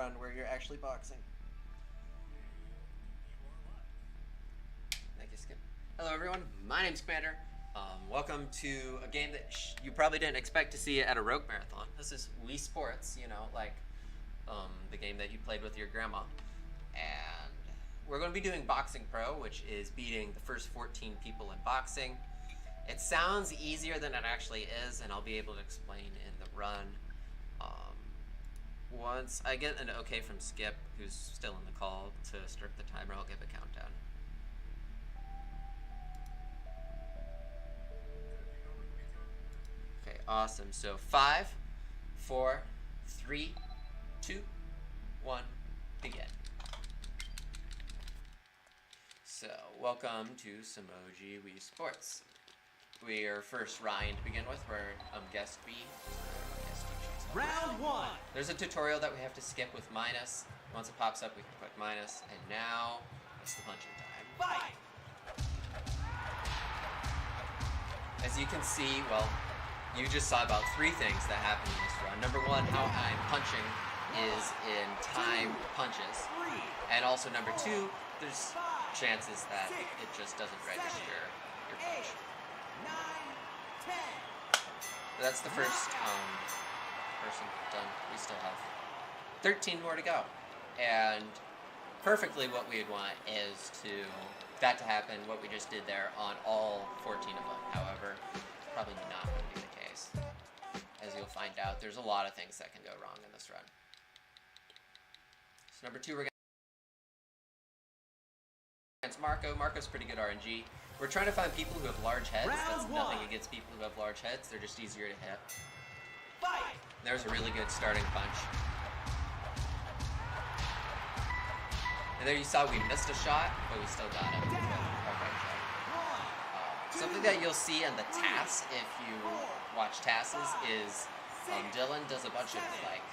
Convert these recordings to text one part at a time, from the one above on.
run where you're actually boxing. Thank you, Skip. Hello, everyone. My name's Commander. Welcome to a game that you probably didn't expect to see at a Rogue Marathon. This is Wii Sports, you know, like the game that you played with your grandma. And we're going to be doing Boxing Pro, which is beating the first 14 people in boxing. It sounds easier than it actually is, and I'll be able to explain in the run. Once I get an okay from Skip, who's still in the call, to start the timer, I'll give a countdown. Okay, awesome. So 5, 4, 3, 2, 1, begin. So, welcome to Cmdryt Wii Sports. We are first Ryan to begin with. We're guest B. Round 1. There's a tutorial that we have to skip with minus. Once it pops up, we can click minus. And now it's the punching time. Fight. As you can see, well, you just saw about 3 things that happen in this run. Number 1, how I'm punching is in time punches. And also number 2, there's chances that it just doesn't register your punch. 9, 10. That's the first person done. We still have 13 more to go. And perfectly what we'd want is that to happen, what we just did there, on all 14 of them. However, probably not going to be the case. As you'll find out, there's a lot of things that can go wrong in this run. So number 2, we're against Marco. Marco's pretty good RNG. We're trying to find people who have large heads. That's nothing against people who have large heads. They're just easier to hit. Fight. There's a really good starting punch. And there you saw we missed a shot, but we still got it with our right shot. Something that you'll see in the TAS, if you watch TASes, is Dylan does a bunch of like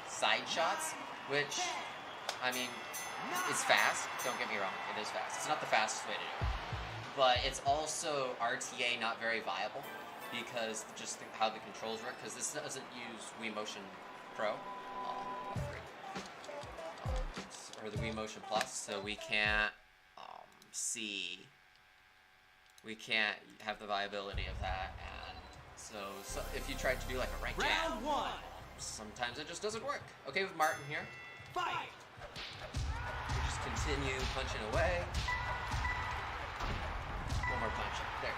side shots, which, I mean, it's fast. Don't get me wrong, it is fast. It's not the fastest way to do it. But it's also RTA not very viable because just how the controls work, because this doesn't use Wii Motion Pro or the Wii Motion Plus, so we can't we can't have the viability of that, and so if you try to do like a right jab, Round 1. sometimes it just doesn't work. Okay with Martin here. Fight. We just continue punching away. One more punch. There.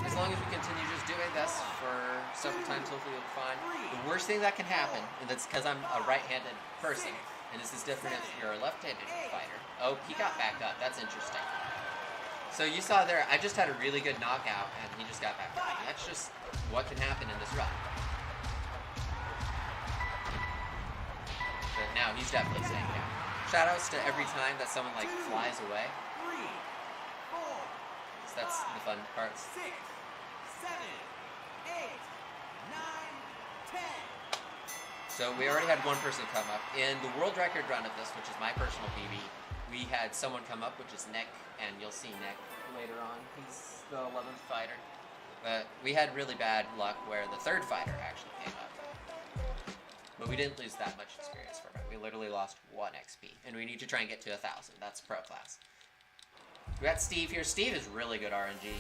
As long as we continue just doing this for several times, hopefully we'll be fine. The worst thing that can happen, and that's because I'm a right-handed person, and this is different if you're a left-handed fighter. Oh, he got back up. That's interesting. So you saw there, I just had a really good knockout, and he just got back up. That's just what can happen in this run. But now he's definitely staying down. Shoutouts to every time that someone like flies away. 3, 4. That's the fun parts. 6, 7, 8, 9, 10. So we already had one person come up. In the world record run of this, which is my personal PB, we had someone come up, which is Nick, and you'll see Nick later on. He's the 11th fighter. But we had really bad luck where the 3rd fighter actually came up. But we didn't lose that much experience for it. We literally lost 1 XP, and we need to try and get to 1,000. That's pro class. We got Steve here. Steve is really good RNG.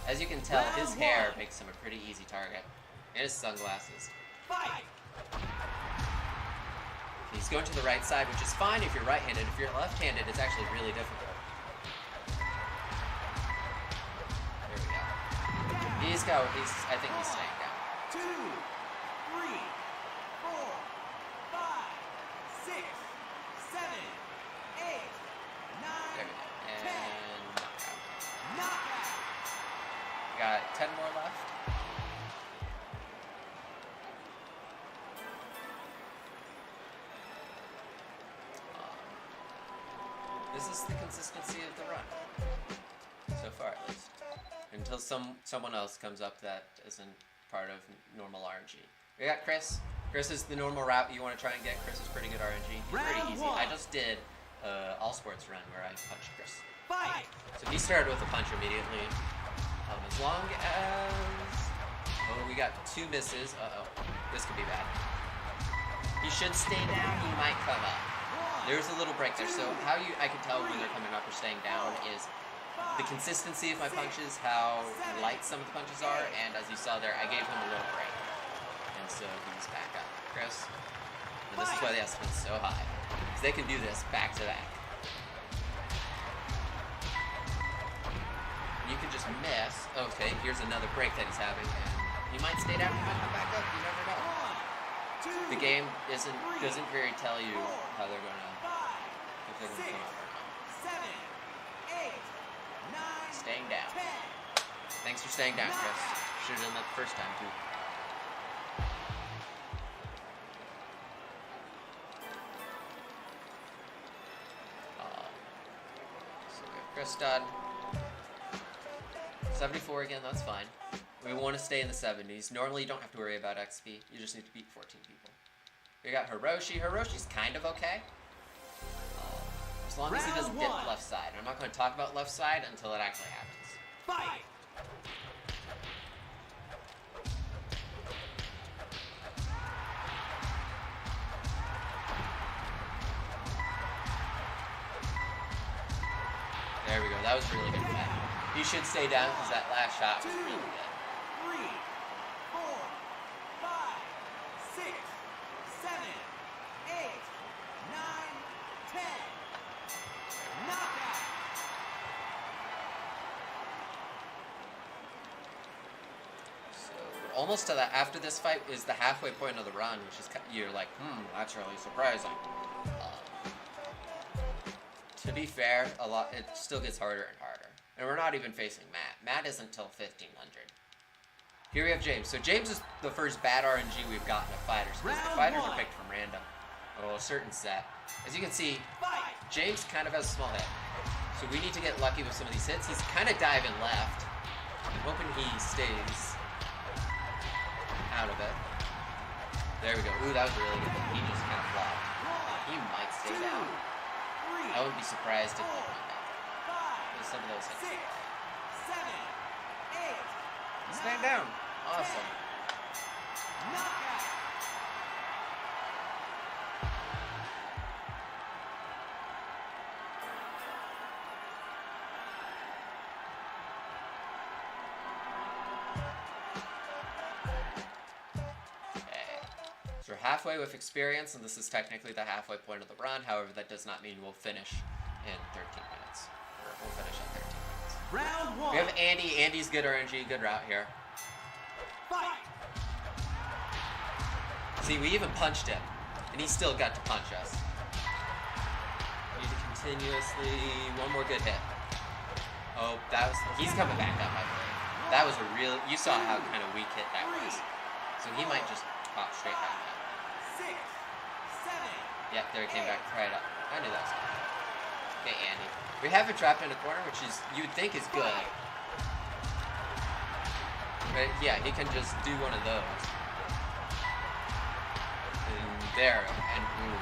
As you can tell, his hair makes him a pretty easy target. And his sunglasses. Fight. He's going to the right side, which is fine if you're right-handed. If you're left-handed, it's actually really difficult. There we go. I think he's staying down. 2, 3, 4, 5, 6, 7, 8, 9, There we go. And 10. Knockout. got 10 more left. This is the consistency of the run. So far, at least. Until someone else comes up that isn't part of normal RNG. We got Chris. Chris is the normal route you want to try and get. Chris is pretty good RNG. He's pretty easy. I just did all sports run where I punched Chris. Fight. So he started with a punch immediately. As long as... Oh, we got 2 misses. Uh-oh. This could be bad. He He should stay down. He might come up. There's a little break there. So I can tell when they're coming up or staying down is the consistency of my punches, how light some of the punches are, and as you saw there, I gave him a little break. And so he's back up. Chris, and this is why the estimate's so high. Because they can do this back to back. You can just miss. Okay, here's another break that he's having, and he might stay down, he might come back up, you never know. The game doesn't very tell you how they're gonna, if they're gonna come up or not. 7, 8, 9, Staying down. 10. Thanks for staying down, Chris. Should've done that the first time too. So we have Chris done. 74 again, that's fine. We want to stay in the 70s. Normally you don't have to worry about XP. You just need to beat 14 people. We got Hiroshi. Hiroshi's kind of okay. As long as he doesn't get left side. I'm not going to talk about left side until it actually happens. Fight! There we go. That was a really good fight. You should stay down because that last shot was really good. 3, 4, 5, 6, 7, 8, 9, 10. Knockout! So we're almost to that. After this fight is the halfway point of the run, which is you're like, that's really surprising. To be fair, it still gets harder and harder. And we're not even facing Matt. Matt isn't till 1500. Here we have James. So James is the first bad RNG we've gotten of fighters, because the fighters are picked from random. Oh, a certain set. As you can see, James kind of has a small hit. So we need to get lucky with some of these hits. He's kind of diving left. I'm hoping he stays out of it. There we go. Ooh, that was really good. He just kind of flopped. He might stay down. I wouldn't be surprised if he went back. There's some of those hits. 6, 7, 8. He's staying down. Awesome. Knockout! So we're halfway with experience, and this is technically the halfway point of the run. However, that does not mean we'll finish in 13 minutes. Or we'll finish in 13 minutes. Round 1. We have Andy. Andy's good RNG, good route here. Fight! See, we even punched him, and he still got to punch us. We need to continuously... One more good hit. Oh, that was... He's coming back up, I believe. That was a real... You saw how kind of weak hit that was. So he might just pop straight back up. 6, 7. Yep, there he came back right up. I knew that was coming. Okay, Andy. We have him trapped in a corner, which is you would think is good. But yeah, he can just do one of those. And there, and ooh.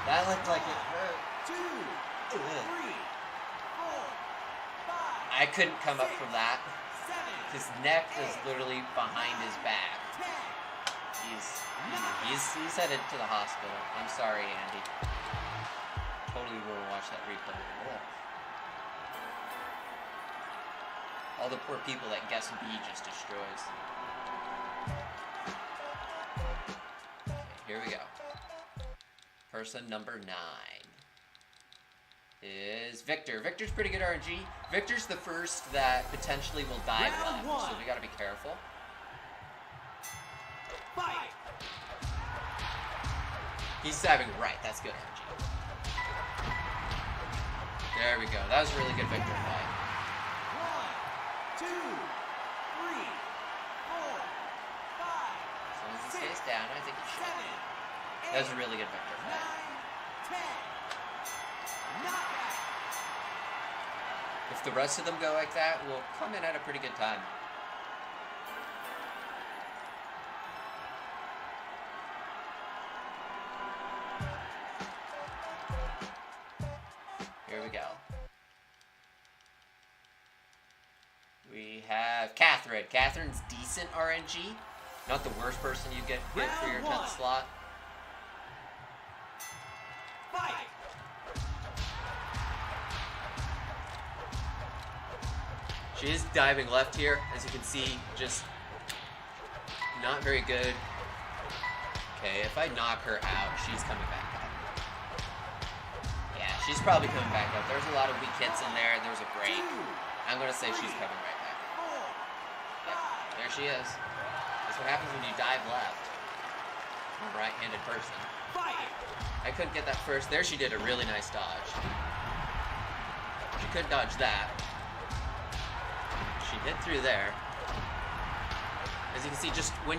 That looked like it hurt. 2, 3, 4, 5. I couldn't come up from that. 7. His neck is literally behind his back. 10. He's headed to the hospital. I'm sorry, Andy. Totally will watch that replay. Ugh. All the poor people that guess B just destroys. Okay, here we go. Person number 9 is Victor. Victor's pretty good RNG. Victor's the first that potentially will dive left, so we gotta be careful. Fight! He's diving right. That's good RNG. There we go. That was a really good Victor fight. 1, 2, 3, 4, 5. As long as he stays down, I think he should. 7, 8. That was a really good Victor 9, fight. 10. Knockout! If the rest of them go like that, we'll come in at a pretty good time. Here we go. We have Catherine. Catherine's decent RNG. Not the worst person you get for your 10th slot. She is diving left here, as you can see, just not very good. Okay, if I knock her out, she's coming back up. Yeah, she's probably coming back up. There's a lot of weak hits in there, and there's a break. I'm going to say she's coming right back up. Yep, there she is. That's what happens when you dive left. I'm a right-handed person. I couldn't get that first. There she did a really nice dodge. She could dodge that. She hit through there. As you can see, just when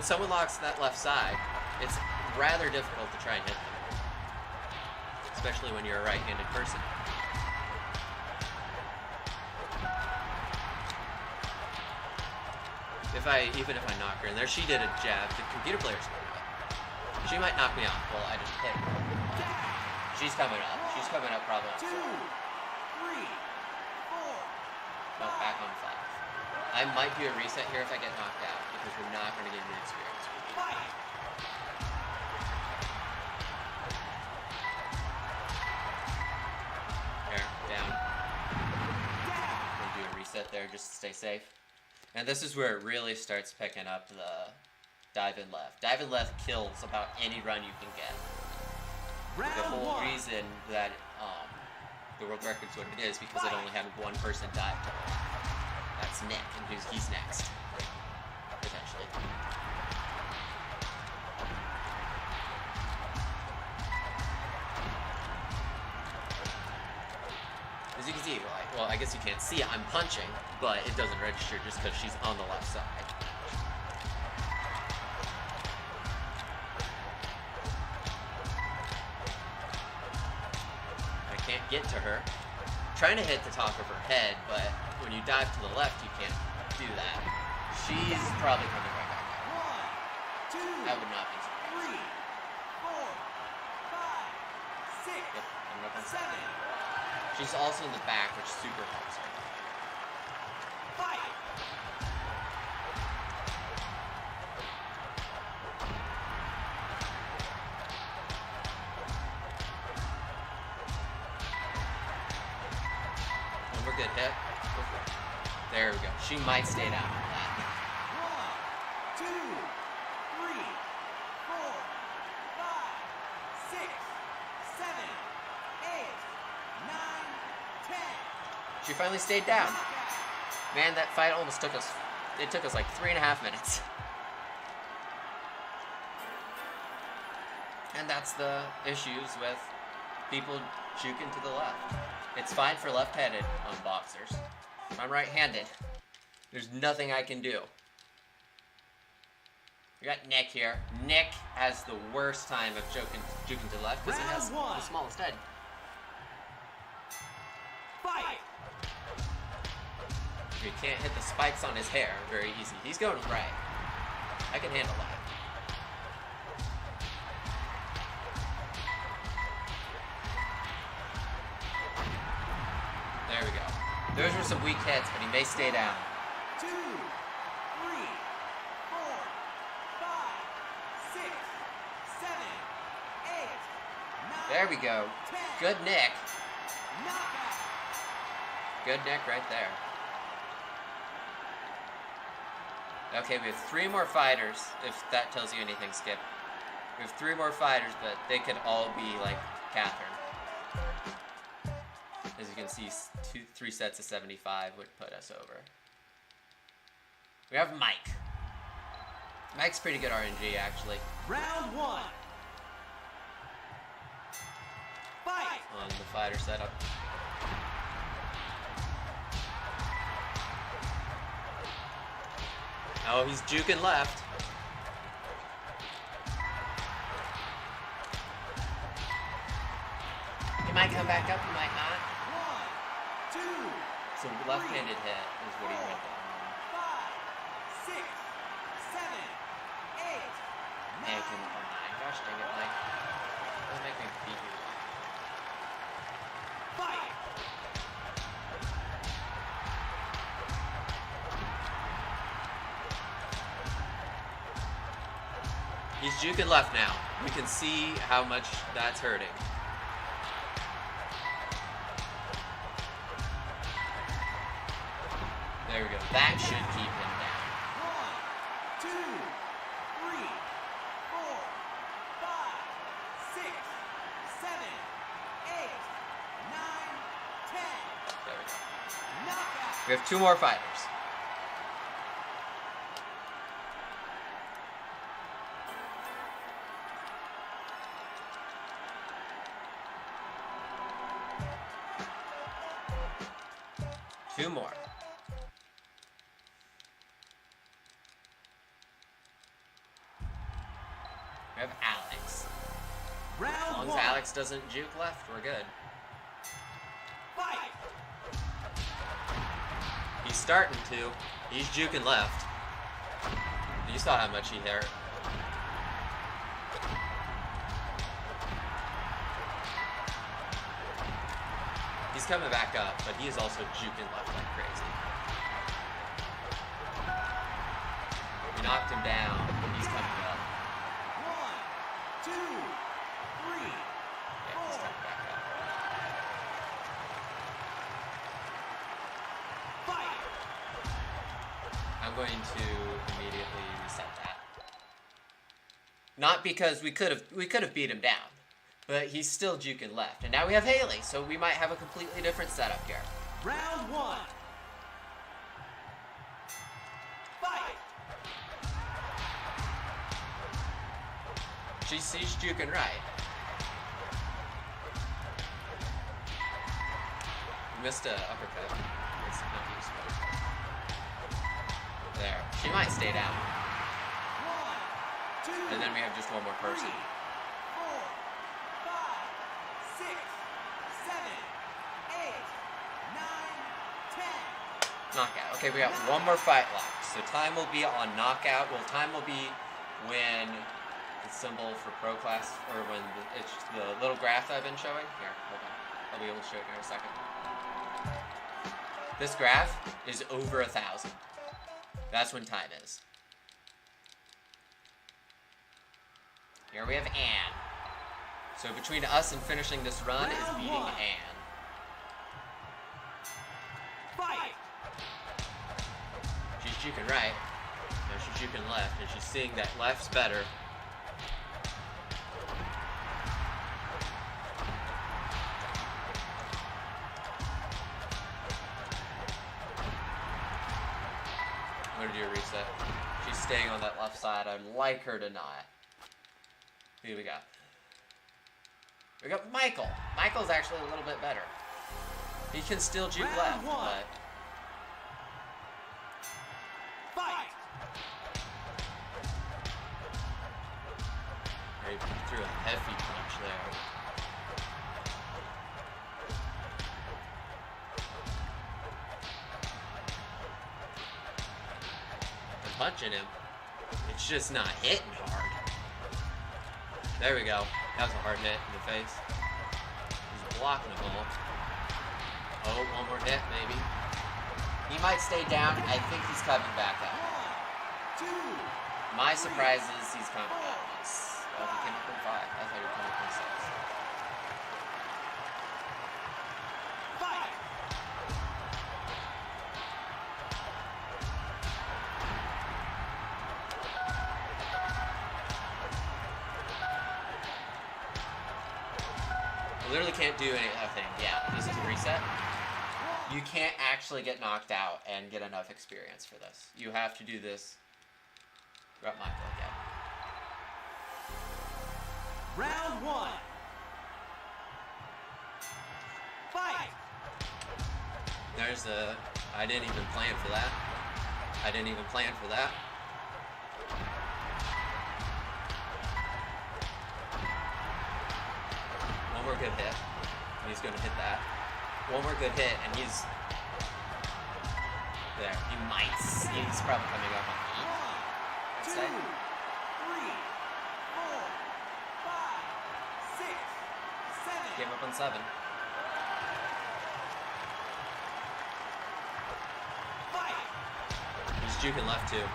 someone locks that left side, it's rather difficult to try and hit them, especially when you're a right-handed person. Even if I knock her in there, she did a jab. The computer player's coming up. She might knock me off. Well, I just hit her. She's coming up. She's coming up probably on 4. Oh, back on 5. I might do a reset here if I get knocked out, because we're not going to get new experience. There, down. I'm going to do a reset there just to stay safe. And this is where it really starts picking up the dive in left. Dive in left kills about any run you can get. The whole reason that the world record's what it is because it only had one person dive to it. That's Nick, and he's next, potentially. As you can see, well, I guess you can't see it, I'm punching, but it doesn't register just because she's on the left side. I can't get to her. I'm trying to hit the top of her head, but when you dive to the left, you can't do that. She's probably coming right back up. I would not be surprised. 3, 4, 5, 6, Yep, I'm up on 7. She's also in the back, which super helps her. Fight! One more good hit. There we go. She might stay down for that. 1, 2, 3, 4, 5, 6, 7, 8, 9, 10. She finally stayed down. Man, that fight almost took us, it took us like 3.5 minutes. And that's the issues with people juking to the left. It's fine for left-handed boxers. I'm right-handed. There's nothing I can do. We got Nick here. Nick has the worst time of juking to the left because he has the smallest head. Fight! You can't hit the spikes on his hair very easy. He's going right. I can handle that. There we go. Those were some weak hits, but he may stay down. 2, 3, 4, 5, 6, 7, 8, 9. There we go. Good Nick. Knockout. Good Nick right there. Okay, we have 3 more fighters, if that tells you anything, Skip. We have 3 more fighters, but they could all be like Catherine. As you can see, 3 sets of 75 would put us over. We have Mike. Mike's pretty good RNG, actually. Round 1. Fight! On the fighter setup. Oh, he's juking left. He might come back up, he might not. 1, 2, So left-handed hit is what he went down. 5, 6, 7, 8, 9. And he came up on 9. Gosh dang it, Mike. Don't make me beat you. Fight! He's juking left now. We can see how much that's hurting. That should keep him down. 1, 2, 3, 4, 5, 6, 7, 8, 9, 10. There we go. Knockout. We have 2 more fighters. Two more. We have Alex. As Round long as 1. Alex doesn't juke left, we're good. Fight. He's starting to. He's juking left. You saw how much he hurt. He's coming back up, but he is also juking left like crazy. We knocked him down, but he's coming up. 1, 2, 3. Yeah, he's coming back up. Fight. I'm going to immediately reset that. Not because we could have beat him down, but he's still juking left. And now we have Haley, so we might have a completely different setup here. Round 1. Fight. She's juking right. Missed a uppercut. It's not useful. There. She might stay down. 1, 2, And then we have just one more person. 3, 4, 5, 6, 7, 8, 9, 10. Knockout. Okay, we got one more fight left. So time will be on knockout. Well, time will be when the symbol for pro class, or when it's the little graph I've been showing. Here, hold on. I'll be able to show it in a second. This graph is over 1,000. That's when time is. Here we have Anne. So between us and finishing this run is Round beating 1. Anne. Fight. She's juking right. Now she's juking left, and she's seeing that left's better. I'm gonna do a reset. She's staying on that left side. I'd like her to not. Who do we got? We got Michael. Michael's actually a little bit better. He can still juke Round left, 1. but Fight. he threw a heavy punch there. I'm punching him. It's just not hitting hard. There we go. That was a hard hit in the face. He's blocking them all. Oh, one more hit, maybe. He might stay down. I think he's coming back up. 1, 2. My surprise is he's coming up. Oh, he came up from 5. I thought he would come up from 6. Fight. I literally can't do anything. Yeah, this is a reset. You can't actually get knocked out and get enough experience for this. You have to do this. Got Michael again. Round 1. Fight. There's a... I didn't even plan for that. I didn't even plan for that. One more good hit. And he's going to hit that. One more good hit, and he's... There. He might... He's probably coming up on 8. 1, 2, 3, 4, 5, 6, 7. Came up on 7. Fight. He's juking left, too.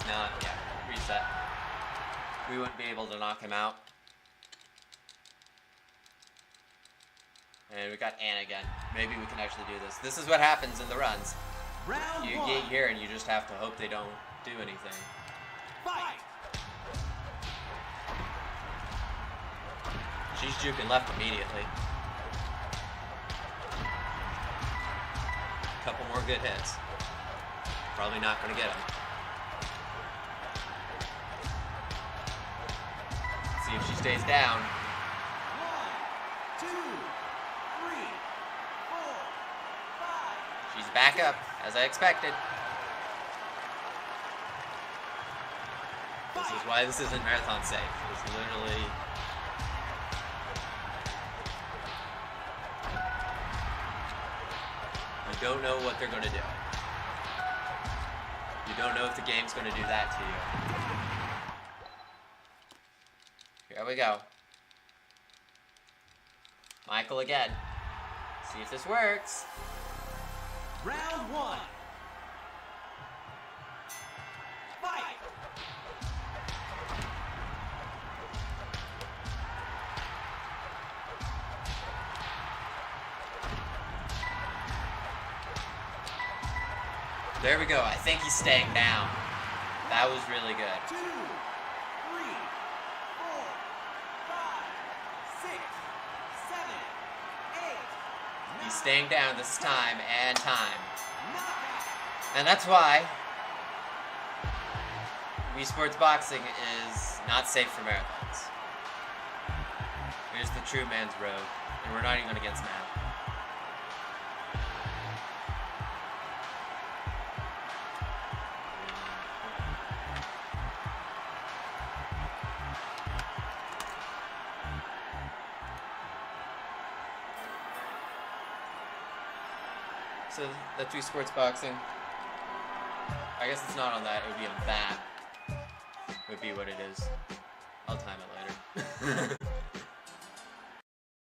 not, yeah, reset. We wouldn't be able to knock him out. And we got Ann again. Maybe we can actually do this. This is what happens in the runs. Round You one. get here and you just have to hope they don't do anything. Fight. She's juking left immediately. Couple more good hits. Probably not going to get him. See if she stays down. 1, 2, 3, 4, 5. She's back up, as I expected. This is why this isn't marathon safe. It's literally... You don't know what they're going to do. You don't know if the game's going to do that to you. Here we go. Michael again. See if this works. Round 1. Fight. There we go. I think he's staying down. That was really good. 2, 3, 4, 5, 6, 7, 8. He's staying down this time and time. Knockout. And that's why Wii Sports Boxing is not safe for marathons. Here's the true man's road, and we're not even against Matt. So that's Wii Sports Boxing. I guess it's not on that, it would be on that. Would be what it is. I'll time it later.